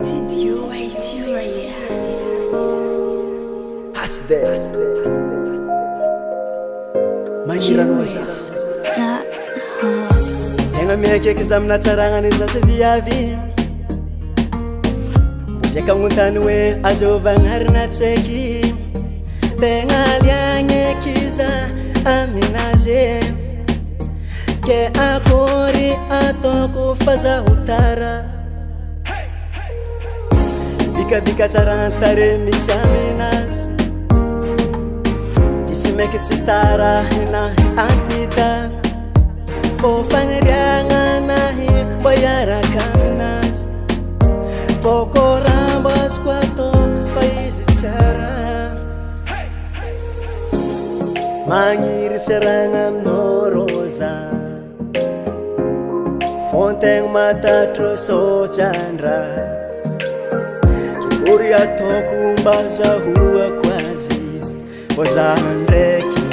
Studio Itiria. Hasde Maniranoza Tenga miakeky zamina tsaragnany zaza viavy Mozeka ngontany hoe azovagnaharina tsaiky Tegna liagny kiza aminazy Ke akory ataoko fazahotara Bika tsara antare misy aminazy Tsisy maiky tsy tarahina antita Fô fagniriagna nahy mba hiaraka aminazy Fô kô raha mba azoko atao fa izy tsara Magniry fiaragna aminao Roza Fô ntegna matatro sôtsandra Kikory ataoko mba zahoako azy Fô zaho ndraiky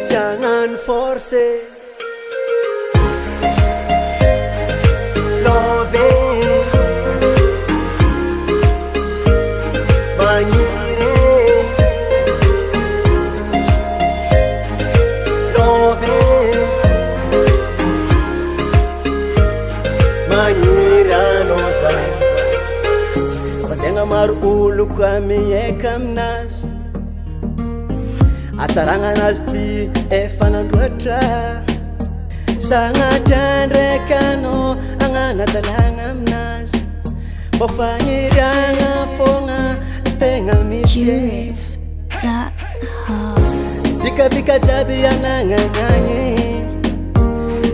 tsy hagnano force Love Magniry Love Magniry anoza Fa tegna maro olo koa miaika aminazy Atsaragna anazy ty efa nandroatra Sagnatra ndraiky anao agnanadalagna aminazy Fô fagniriagna fôgna tegna misy Bika jiaby anagnanagny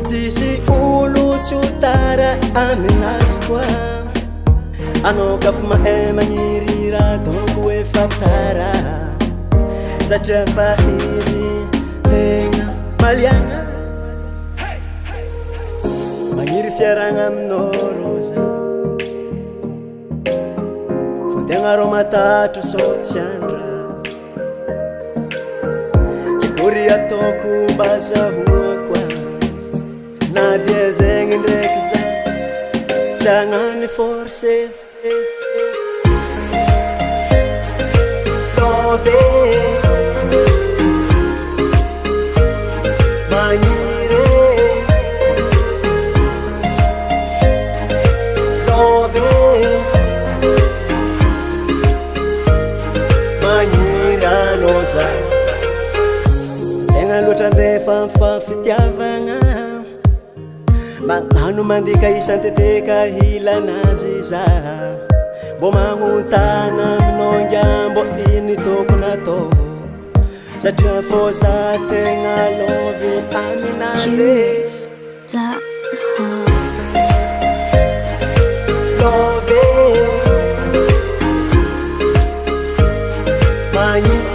Tsisy olo tsy ho tara aminazy koa Anao kafa mahay magniry raha donko efa tara Satria fa izy tegna maliagna Magniry fiaragna aminao Roza Fô tegna rô matatro sôtsiandra Kikory ataoko mba zahoako azy Na dia zegny ndraiky za tsy hagnano force Love Magniry Love Magniry anoza Tegna loatra ndefa mifafitiavagna Magnano mandika isanteteka hilanazy zaha Mbô magnontana aminao ngiambo ino tokony atao Satria fô za tegna love aminazy Love Magniry